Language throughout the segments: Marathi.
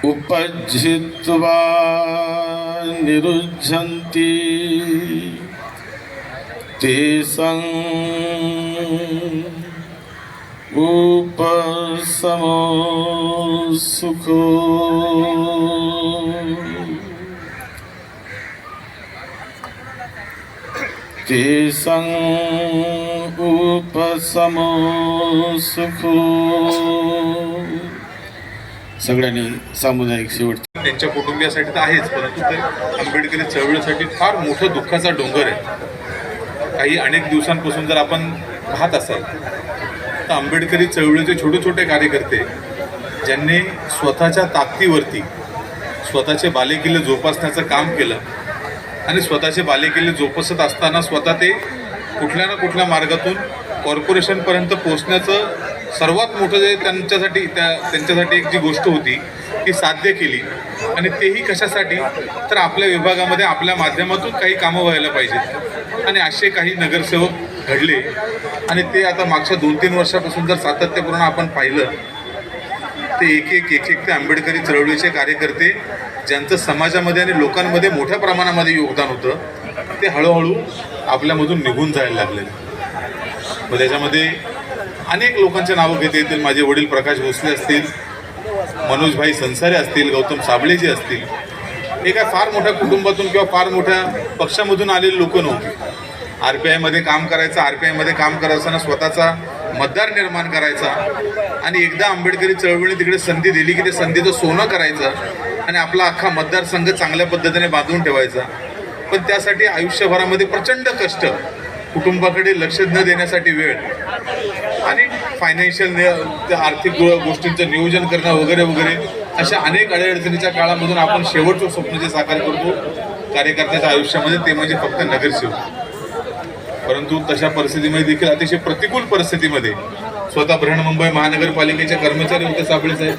उपजित्वा निरुद्धन्ति तेषां उपशमो सुखो तेषां उपशमो सुखो। सगळ्यांनी सामुदायिक शेवट त्यांच्या कुटुंबियासाठी तर आहेच, परंतु ते आंबेडकरी चळवळीसाठी फार मोठं दुःखाचा डोंगर आहे। काही अनेक दिवसांपासून जर आपण पाहत असाल तर आंबेडकरी चळवळीचे छोटे छोटे कार्यकर्ते ज्यांनी स्वतःच्या ताकदीवरती स्वतःचे बालेकिल्ले जोपासण्याचं काम केलं आणि स्वतःचे बालेकिल्ले जोपासत असताना स्वतः ते कुठल्या ना कुठल्या मार्गातून कॉर्पोरेशनपर्यंत पोहोचण्याचं सर्वात मोठं जे त्यांच्यासाठी एक जी गोष्ट होती ती साध्य केली। आणि तेही कशासाठी, तर आपल्या विभागामध्ये आपल्या माध्यमातून काही कामं व्हायला पाहिजेत आणि असे काही नगरसेवक घडले। आणि ते आता मागच्या 2-3 वर्षापासून जर सातत्यपूर्ण आपण पाहिलं ते एक ते आंबेडकरी चळवळीचे कार्यकर्ते ज्यांचं समाजामध्ये आणि लोकांमध्ये मोठ्या प्रमाणामध्ये योगदान होतं ते हळूहळू आपल्यामधून निघून जायला लागले। मग त्याच्यामध्ये अनेक लोकांचे नावं घेता येतील। माझे वडील प्रकाश भोसले असतील, मनोजभाई संसारे असतील, गौतम साबळेजी असतील। हे काय फार मोठ्या कुटुंबातून किंवा फार मोठ्या पक्षामधून आलेले लोक नव्हते। RPIमध्ये काम करायचं, RPIमध्ये काम करत असताना स्वतःचा मतदार निर्माण करायचा आणि एकदा आंबेडकरी चळवळीने तिकडे संधी दिली की ते संधीचं सोनं करायचं आणि आपला अख्खा मतदारसंघ चांगल्या पद्धतीने बांधून ठेवायचा। पण त्यासाठी आयुष्यभरामध्ये प्रचंड कष्ट, कुटुंबाकडे लक्ष न देण्यासाठी वेळ आणि फायनान्शियल आर्थिक गोष्टींचं नियोजन करणं वगैरे वगैरे अशा अनेक अडचणीच्या काळामधून आपण शेवटचं स्वप्न जे साकार करतो कार्यकर्त्याच्या आयुष्यामध्ये ते म्हणजे फक्त नगरसेवक। परंतु तशा परिस्थितीमध्ये देखील अतिशय प्रतिकूल परिस्थितीमध्ये स्वतः बृहन्मुंबई महानगरपालिकेचे कर्मचारी होते साबळे साहेब।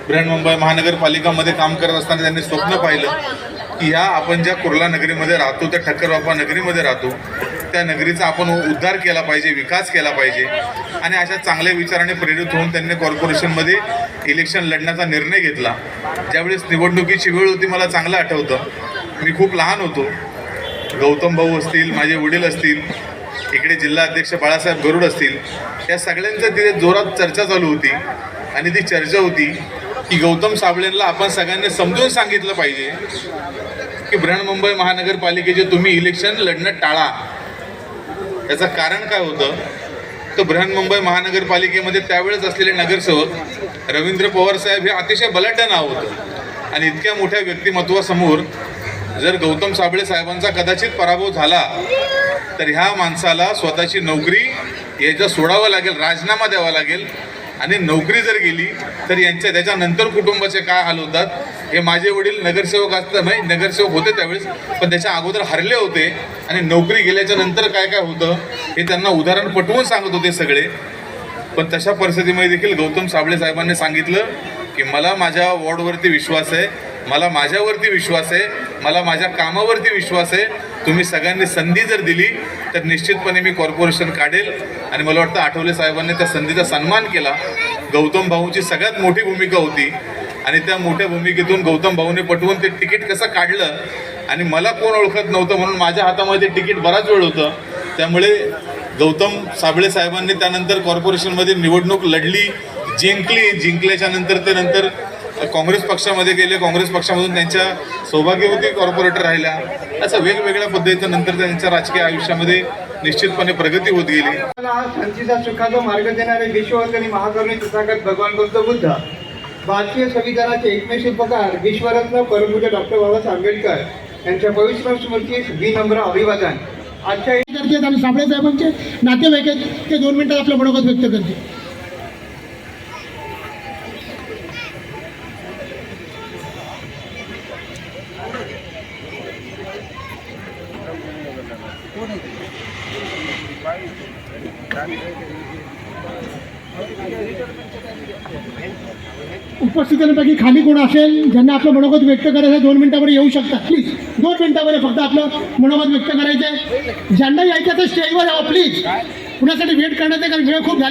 बृहन्मुंबई महानगरपालिकामध्ये काम करत असताना त्यांनी स्वप्न पाहिलं की ह्या आपण ज्या कुर्ला नगरीमध्ये राहतो, त्या ठक्करबापा नगरीमध्ये राहतो, त्या नगरीचा आपण उद्धार केला पाहिजे, विकास केला पाहिजे। आणि अशा चांगल्या विचाराने प्रेरित होऊन त्यांनी कॉर्पोरेशनमध्ये इलेक्शन लढण्याचा निर्णय घेतला। ज्यावेळेस निवडणुकीची वेळ होती मला चांगलं आठवतं, मी खूप लहान होतो। गौतम भाऊ असतील, माझे वडील असतील, इकडे जिल्हा अध्यक्ष बाळासाहेब गरुड असतील, या सगळ्यांचं तिथे जोरात चर्चा चालू होती। आणि ती चर्चा होती की गौतम साबळेंना आपण सगळ्यांनी समजून सांगितलं पाहिजे की बृहन्मुंबई महानगरपालिकेचे तुम्ही इलेक्शन लढणं टाळा। याचं कारण काय होतं तर बृहन्मुंबई महानगरपालिकेमध्ये त्यावेळेस असलेले नगरसेवक रवींद्र पवार साहेब हे अतिशय बलाढ्य नाव होतं आणि इतक्या मोठ्या व्यक्तिमत्वासमोर जर गौतम साबळे साहेबांचा कदाचित पराभव झाला तर ह्या माणसाला स्वतःची नोकरी याचा सोडावं लागेल, राजीनामा द्यावा लागेल। आणि नोकरी जर गेली तर त्याच्यानंतर कुटुंबाचे काय हाल होतात हे माझे वडील नगरसेवक होते त्यावेळेस, पण त्याच्या अगोदर हरले होते आणि नोकरी गेल्याच्या नंतर काय काय होतं हे त्यांना उदाहरण पटवून सांगत होते सगळे। पण तशा परिस्थितीमध्ये देखील गौतम साबळे साहेबांनी सांगितलं की मला माझ्या वॉर्डवरती विश्वास आहे, मला माझ्यावरती विश्वास आहे, मला माझ्या कामावरती विश्वास आहे। तुम्ही सगळ्यांनी संधी जर दिली तर निश्चितपणे मी कॉर्पोरेशन काढेल। आणि मला वाटतं आठवले साहेबांनी त्या संधीचा सन्मान केला। गौतम भाऊंची सगळ्यात मोठी भूमिका होती आणि त्या मोठ्या भूमिकेतून गौतम भाऊने पटवून ते तिकीट कसं काढलं आणि मला कोण ओळखत नव्हतं म्हणून माझ्या हातामध्ये ते तिकीट बराच वेळ होतं। त्यामुळे गौतम साबळे साहेबांनी त्यानंतर कॉर्पोरेशनमध्ये निवडणूक लढली, जिंकल्याच्या नंतर ते नंतर काँग्रेस पक्षामध्ये गेले, काँग्रेस पक्षामधून त्यांच्या सौभाग्यवती कॉर्पोरेटर राहिल्या। असं वेगवेगळ्या पद्धतीनं नंतर त्यांच्या राजकीय आयुष्यामध्ये निश्चितपणे प्रगती होत गेली। शांतीचा सुखाचा मार्ग देणारे विश्ववंदनी महाकरुणी तथागत भगवान गौतम बुद्ध, भारतीय संविधानाचे एकमेव शिल्पकार विश्वरत्न परमपूज्य डॉक्टर बाबासाहेब आंबेडकर यांच्या पवित्र स्मृतीस विनम्र अभिवादन। आजच्या आणि साबळे साहेबांचे नातेवाईक आहेत ते 2 मिनिटात आपलं मनोगत व्यक्त करते। उपस्थितांपैकी खाली कोण असेल ज्यांना आपलं मनोगत व्यक्त करायचं 2 मिनिटामध्ये येऊ शकतात प्लीज। 2 मिनिटामध्ये फक्त आपलं मनोगत व्यक्त करायचं आहे। ज्यांना यायचं तर स्टेजवर यावं प्लीज, कुणासाठी वेट करण्याचं कारण वेळ खूप झाली।